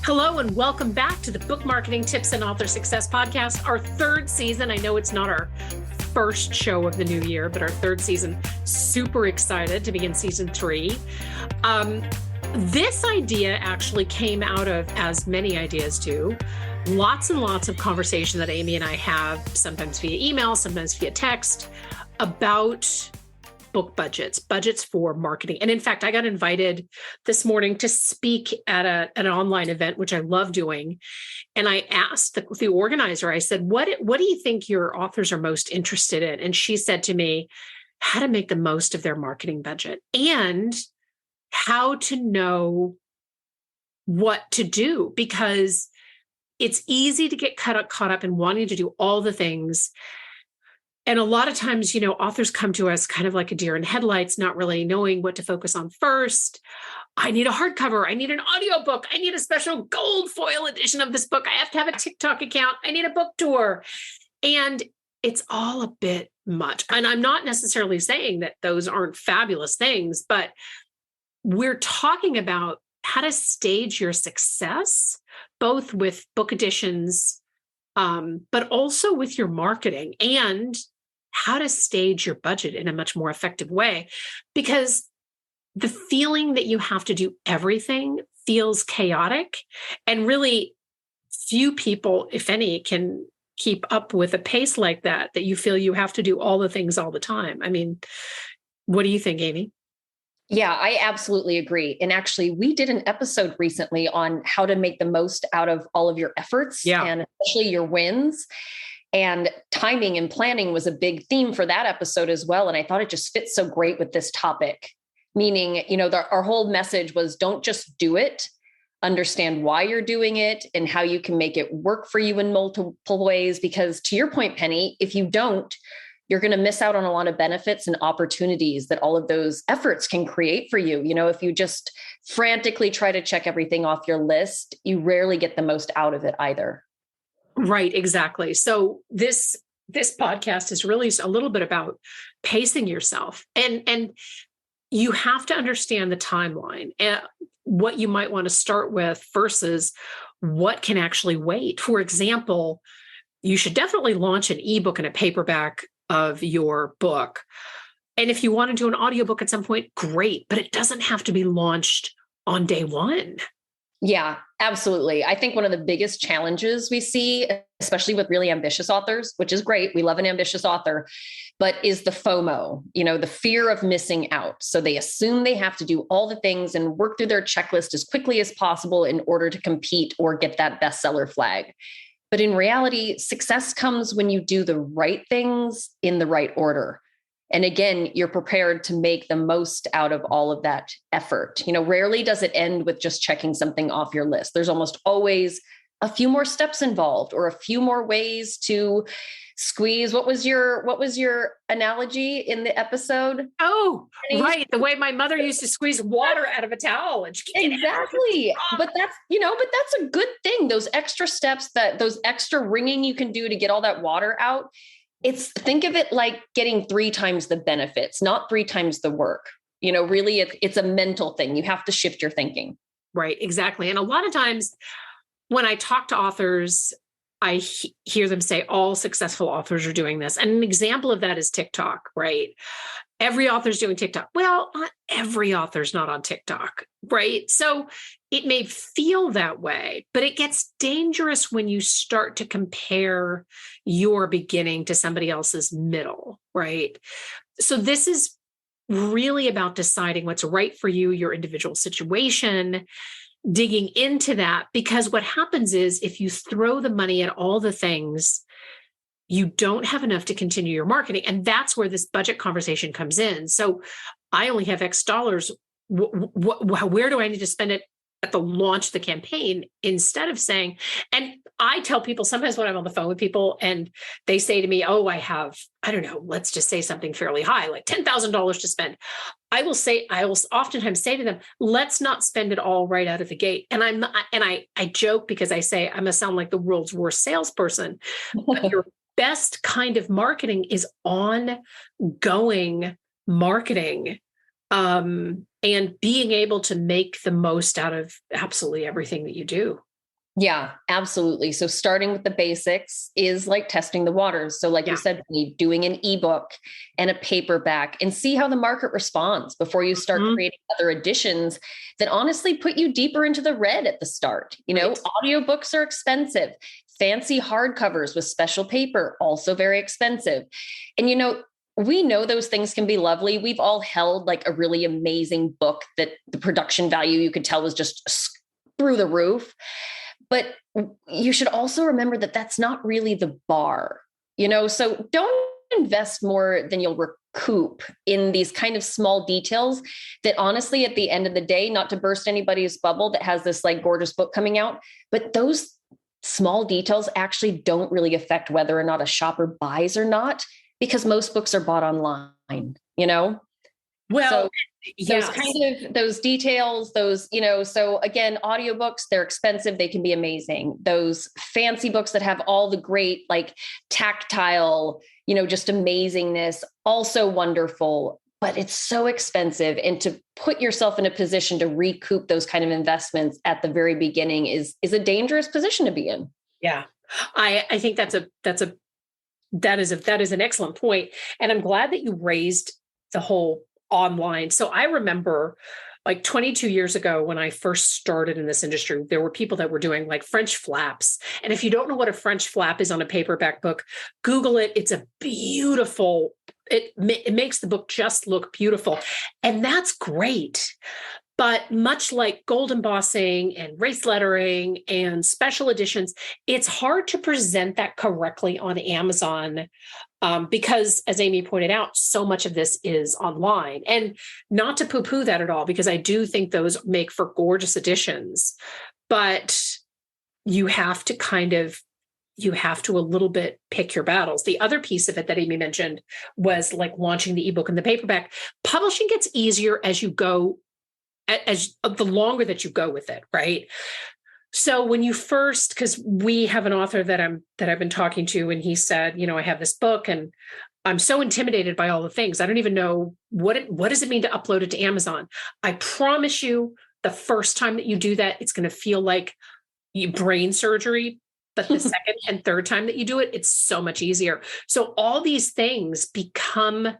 Hello and welcome back to the Book Marketing Tips and Author Success Podcast, our third season. I know it's not our first show of the new year, but our third season. Super excited to begin season 3. This idea actually came out of, as many ideas do, lots and lots of conversation that Amy and I have, sometimes via email, sometimes via text, about book budgets for marketing. And in fact, I got invited this morning to speak at an online event, which I love doing. And I asked the organizer, I said, what do you think your authors are most interested in? And she said to me, how to make the most of their marketing budget and how to know what to do, because it's easy to get caught up in wanting to do all the things. And a lot of times, authors come to us kind of like a deer in headlights, not really knowing what to focus on first. I need a hardcover. I need an audiobook. I need a special gold foil edition of this book. I have to have a TikTok account. I need a book tour. And it's all a bit much. And I'm not necessarily saying that those aren't fabulous things, but we're talking about how to stage your success, both with book editions, but also with your marketing, and how to stage your budget in a much more effective way, because the feeling that you have to do everything feels chaotic, and really few people, if any, can keep up with a pace like that you feel you have to do all the things all the time. I mean, what do you think, Amy? Yeah, I absolutely agree. And actually, we did an episode recently on how to make the most out of all of your efforts and especially your wins. And timing and planning was a big theme for that episode as well. And I thought it just fits so great with this topic, meaning, our whole message was don't just do it, understand why you're doing it and how you can make it work for you in multiple ways. Because to your point, Penny, if you don't, you're going to miss out on a lot of benefits and opportunities that all of those efforts can create for you. If you just frantically try to check everything off your list, you rarely get the most out of it either. Right, exactly. So this podcast is really a little bit about pacing yourself, and you have to understand the timeline and what you might want to start with versus what can actually wait. For example, you should definitely launch an ebook and a paperback of your book. And if you want to do an audiobook at some point, great, but it doesn't have to be launched on day one. Yeah, absolutely. I think one of the biggest challenges we see, especially with really ambitious authors, which is great, we love an ambitious author, but is the FOMO, the fear of missing out. So they assume they have to do all the things and work through their checklist as quickly as possible in order to compete or get that bestseller flag. But in reality, success comes when you do the right things in the right order. And again, you're prepared to make the most out of all of that effort. Rarely does it end with just checking something off your list. There's almost always a few more steps involved or a few more ways to squeeze. What was your analogy in the episode? Oh, right. The way my mother used to squeeze water out of a towel. And exactly. But that's a good thing. Those extra steps, those extra wringing you can do to get all that water out. Think of it like getting 3 times the benefits, not 3 times the work. Really it's a mental thing. You have to shift your thinking. Right. Exactly. And a lot of times when I talk to authors, I hear them say all successful authors are doing this. And an example of that is TikTok, right? Every author's doing TikTok. Well, not every author's not on TikTok, right? So it may feel that way, but it gets dangerous when you start to compare your beginning to somebody else's middle, right? So this is really about deciding what's right for you, your individual situation, digging into that, because what happens is if you throw the money at all the things, you don't have enough to continue your marketing. And that's where this budget conversation comes in. So I only have X dollars. Where do I need to spend it at the launch of the campaign, instead of saying, and I tell people sometimes when I'm on the phone with people and they say to me, oh, I have, I don't know, let's just say something fairly high, like $10,000 to spend. I will oftentimes say to them, let's not spend it all right out of the gate. And I joke because I say, I'm going to sound like the world's worst salesperson, but your best kind of marketing is ongoing marketing. And being able to make the most out of absolutely everything that you do. Yeah, absolutely. So starting with the basics is like testing the waters. So like you said, doing an ebook and a paperback and see how the market responds before you start creating other editions that honestly put you deeper into the red at the start. Audiobooks are expensive. Fancy hardcovers with special paper, also very expensive. And, we know those things can be lovely. We've all held like a really amazing book that the production value you could tell was just through the roof. But you should also remember that that's not really the bar, so don't invest more than you'll recoup in these kind of small details that honestly, at the end of the day, not to burst anybody's bubble that has this like gorgeous book coming out, but those small details actually don't really affect whether or not a shopper buys or not, because most books are bought online, Well, those kind of those details, so again, audiobooks, they're expensive. They can be amazing. Those fancy books that have all the great, like tactile, just amazingness, also wonderful, but it's so expensive. And to put yourself in a position to recoup those kind of investments at the very beginning is a dangerous position to be in. Yeah. I think that is an excellent point. And I'm glad that you raised the whole online. So I remember like 22 years ago when I first started in this industry, there were people that were doing like French flaps. And if you don't know what a French flap is on a paperback book, Google it. It's a beautiful, it makes the book just look beautiful. And that's great. But much like gold embossing and race lettering and special editions, it's hard to present that correctly on Amazon because, as Amy pointed out, so much of this is online. And not to poo-poo that at all, because I do think those make for gorgeous editions. But you have to a little bit pick your battles. The other piece of it that Amy mentioned was like launching the ebook and the paperback. Publishing gets easier as you go, as the longer that you go with it, right? So when you first, because we have an author that I've been talking to, and he said, I have this book and I'm so intimidated by all the things. I don't even know what does it mean to upload it to Amazon. I promise you, the first time that you do that, it's going to feel like brain surgery. But the second and third time that you do it, it's so much easier. So all these things become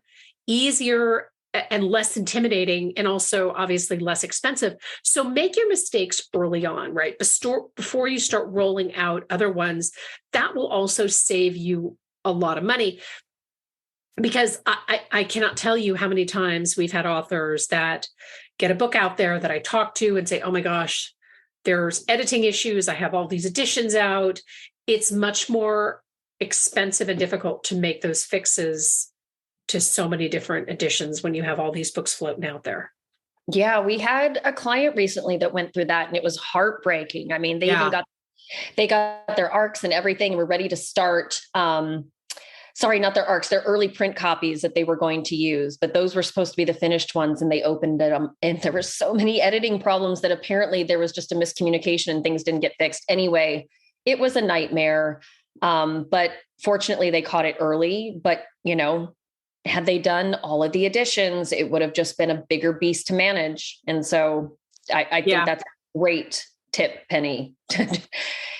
easier and less intimidating, and also obviously less expensive. So make your mistakes early on, right? Before you start rolling out other ones, that will also save you a lot of money. Because I cannot tell you how many times we've had authors that get a book out there that I talk to and say, oh my gosh, there's editing issues. I have all these editions out. It's much more expensive and difficult to make those fixes to so many different editions when you have all these books floating out there. Yeah, we had a client recently that went through that, and it was heartbreaking. I mean, they got their ARCs and everything, and were ready to start. Sorry, not their ARCs, their early print copies that they were going to use, but those were supposed to be the finished ones, and they opened it, and there were so many editing problems that apparently there was just a miscommunication and things didn't get fixed. Anyway, it was a nightmare, but fortunately they caught it early. But, had they done all of the editions, it would have just been a bigger beast to manage. And so I think that's a great tip, Penny.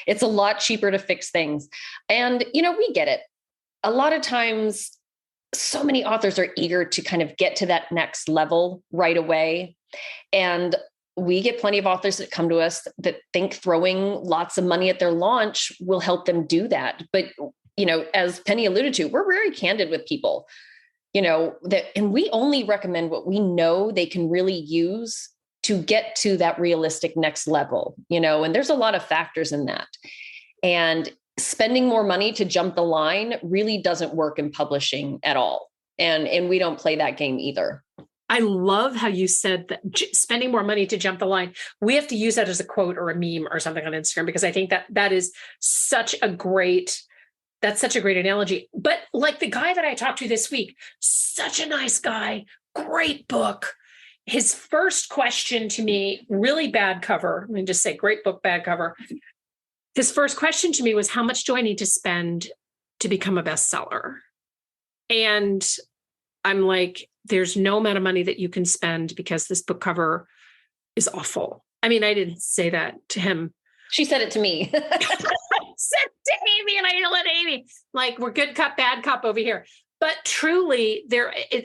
It's a lot cheaper to fix things. And, we get it. A lot of times, so many authors are eager to kind of get to that next level right away. And we get plenty of authors that come to us that think throwing lots of money at their launch will help them do that. But, as Penny alluded to, we're very candid with people. And we only recommend what we know they can really use to get to that realistic next level, and there's a lot of factors in that. And spending more money to jump the line really doesn't work in publishing at all. And we don't play that game either. I love how you said that spending more money to jump the line. We have to use that as a quote or a meme or something on Instagram, because I think that is such a great analogy. But like the guy that I talked to this week, such a nice guy, great book. His first question to me, really bad cover. Let me just say, great book, bad cover. His first question to me was, how much do I need to spend to become a bestseller? And I'm like, there's no amount of money that you can spend, because this book cover is awful. I mean, I didn't say that to him. She said it to me. Said to Amy, and I yell at Amy, like, we're good cop, bad cop over here. But truly,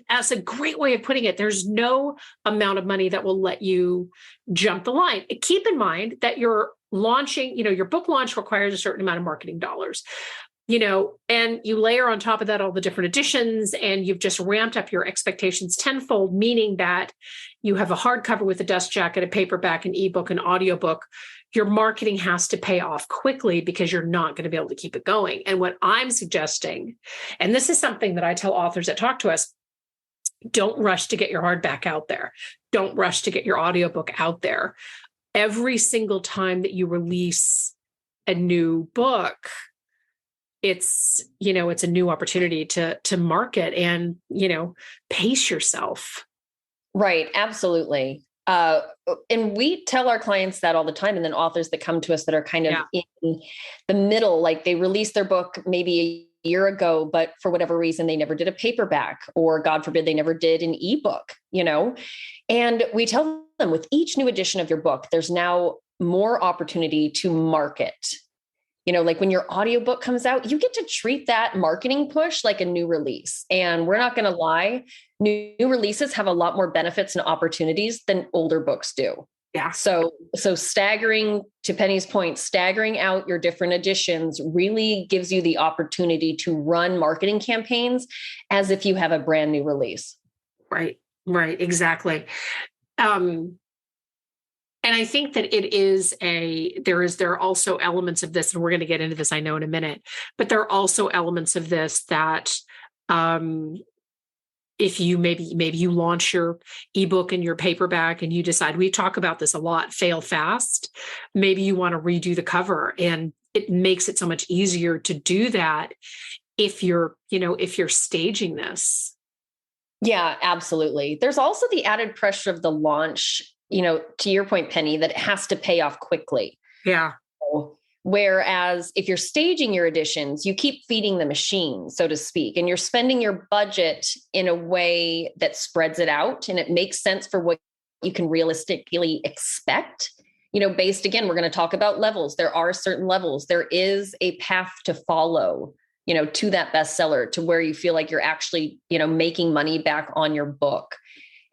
as a great way of putting it, there's no amount of money that will let you jump the line. Keep in mind that you're launching, your book launch requires a certain amount of marketing dollars, and you layer on top of that all the different editions, and you've just ramped up your expectations tenfold, meaning that you have a hardcover with a dust jacket, a paperback, an ebook, an audiobook. Your marketing has to pay off quickly because you're not going to be able to keep it going. And what I'm suggesting, and this is something that I tell authors that talk to us, don't rush to get your hardback out there. Don't rush to get your audiobook out there. Every single time that you release a new book, it's a new opportunity to market and, pace yourself. Right. Absolutely. And we tell our clients that all the time. And then authors that come to us that are kind of in the middle, like they released their book maybe a year ago, but for whatever reason, they never did a paperback, or God forbid, they never did an ebook, and we tell them with each new edition of your book, there's now more opportunity to market. Like when your audiobook comes out, you get to treat that marketing push like a new release. And we're not going to lie, new releases have a lot more benefits and opportunities than older books do. Yeah. So staggering, to Penny's point, staggering out your different editions really gives you the opportunity to run marketing campaigns as if you have a brand new release. Right. Exactly. And I think that there are also elements of this, and we're going to get into this, I know, in a minute, but there are also elements of this that, if you maybe you launch your ebook and your paperback and you decide, we talk about this a lot, fail fast, maybe you want to redo the cover, and it makes it so much easier to do that if you're staging this. Yeah, absolutely. There's also the added pressure of the launch, to your point, Penny, that it has to pay off quickly. Yeah. Whereas if you're staging your editions, you keep feeding the machine, so to speak, and you're spending your budget in a way that spreads it out and it makes sense for what you can realistically expect. Based, again, we're going to talk about levels. There are certain levels. There is a path to follow, to that bestseller, to where you feel like you're actually, making money back on your book.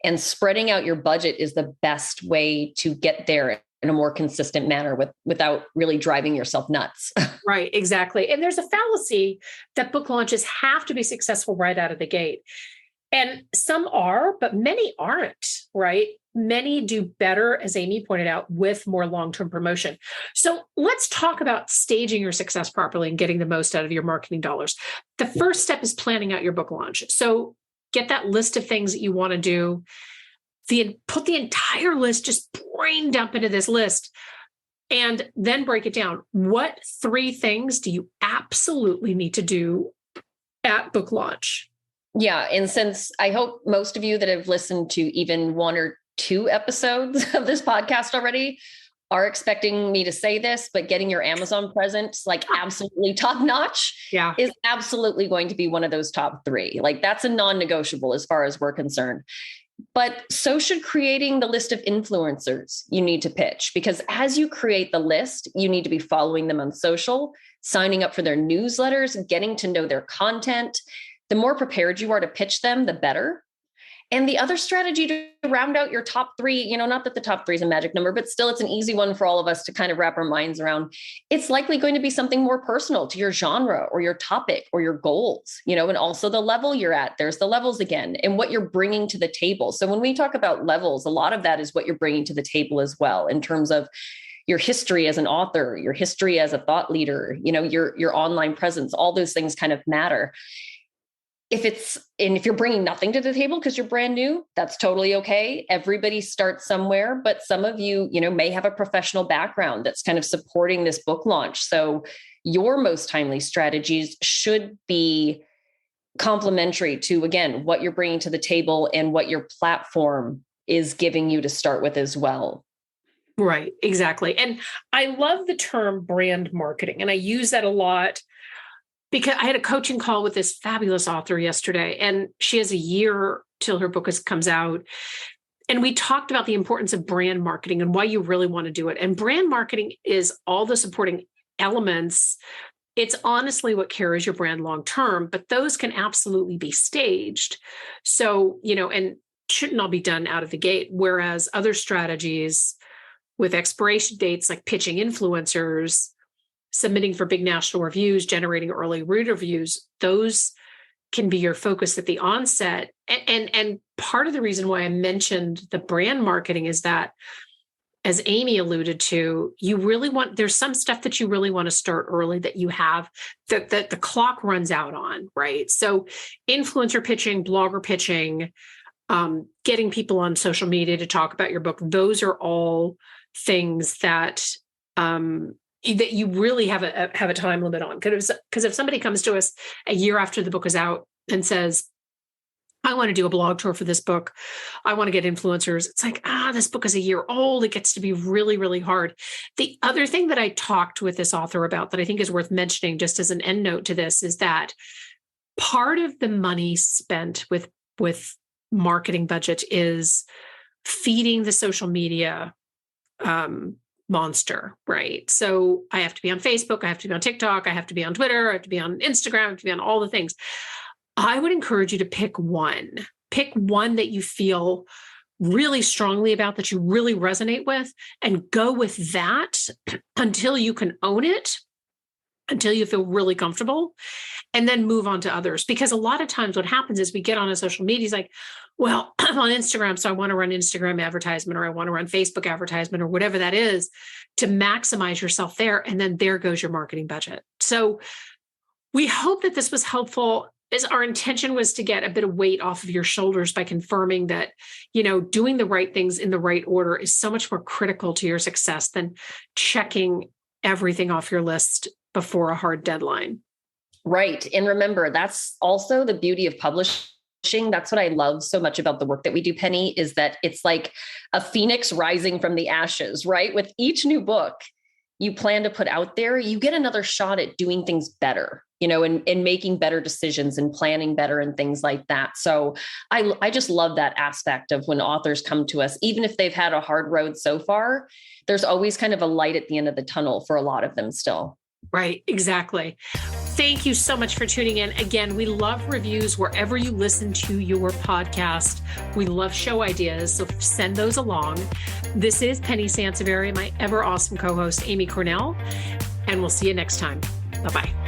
And spreading out your budget is the best way to get there in a more consistent manner without really driving yourself nuts. Right, exactly. And there's a fallacy that book launches have to be successful right out of the gate. And some are, but many aren't, right? Many do better, as Amy pointed out, with more long-term promotion. So let's talk about staging your success properly and getting the most out of your marketing dollars. The first step is planning out your book launch. So get that list of things that you want to do. Put the entire list, just brain dump into this list, and then break it down. What 3 things do you absolutely need to do at book launch? Yeah. And since I hope most of you that have listened to even 1 or 2 episodes of this podcast already are expecting me to say this, but getting your Amazon presence like absolutely top notch is absolutely going to be one of those top 3. Like that's a non-negotiable as far as we're concerned. But so should creating the list of influencers you need to pitch, because as you create the list, you need to be following them on social, signing up for their newsletters, getting to know their content. The more prepared you are to pitch them, the better. And the other strategy to round out your top 3, not that the top 3 is a magic number, but still it's an easy one for all of us to kind of wrap our minds around. It's likely going to be something more personal to your genre or your topic or your goals, and also the level you're at. There's the levels again, and what you're bringing to the table. So when we talk about levels, a lot of that is what you're bringing to the table as well, in terms of your history as an author, your history as a thought leader, your online presence, all those things kind of matter. If you're bringing nothing to the table because you're brand new, that's totally okay. Everybody starts somewhere, but some of you, may have a professional background that's kind of supporting this book launch. So your most timely strategies should be complementary to, again, what you're bringing to the table and what your platform is giving you to start with as well. Right, exactly. And I love the term brand marketing, and I use that a lot, because I had a coaching call with this fabulous author yesterday, and she has a year till her book comes out. And we talked about the importance of brand marketing and why you really want to do it. And brand marketing is all the supporting elements. It's honestly what carries your brand long term, but those can absolutely be staged. So, and shouldn't all be done out of the gate. Whereas other strategies with expiration dates, like pitching influencers, submitting for big national reviews, generating early reader reviews, those can be your focus at the onset. And part of the reason why I mentioned the brand marketing is that, as Amy alluded to, there's some stuff that you really want to start early that you have that the clock runs out on, right? So influencer pitching, blogger pitching, getting people on social media to talk about your book, those are all things that you really have a time limit on. Because if somebody comes to us a year after the book is out and says, I want to do a blog tour for this book, I want to get influencers, it's like, this book is a year old. It gets to be really, really hard. The other thing that I talked with this author about that I think is worth mentioning, just as an end note to this, is that part of the money spent with marketing budget is feeding the social media monster, right? So I have to be on Facebook, I have to be on TikTok, I have to be on Twitter, I have to be on Instagram, I have to be on all the things. I would encourage you to pick one that you feel really strongly about, that you really resonate with, and go with that until you can own it, until you feel really comfortable, and then move on to others. Because a lot of times what happens is we get on a social media, it's like, well, I'm on Instagram, so I want to run Instagram advertisement, or I want to run Facebook advertisement, or whatever that is, to maximize yourself there. And then there goes your marketing budget. So we hope that this was helpful. As our intention was to get a bit of weight off of your shoulders by confirming that, doing the right things in the right order is so much more critical to your success than checking everything off your list before a hard deadline. Right. And remember, that's also the beauty of publishing. That's what I love so much about the work that we do, Penny, is that it's like a phoenix rising from the ashes, right? With each new book you plan to put out there, you get another shot at doing things better, and making better decisions and planning better and things like that. So I just love that aspect of when authors come to us, even if they've had a hard road so far, there's always kind of a light at the end of the tunnel for a lot of them still. Right, exactly. Thank you so much for tuning in. Again, we love reviews wherever you listen to your podcast. We love show ideas, so send those along. This is Penny Sansevieri, my ever awesome co-host, Amy Cornell, and we'll see you next time. Bye-bye.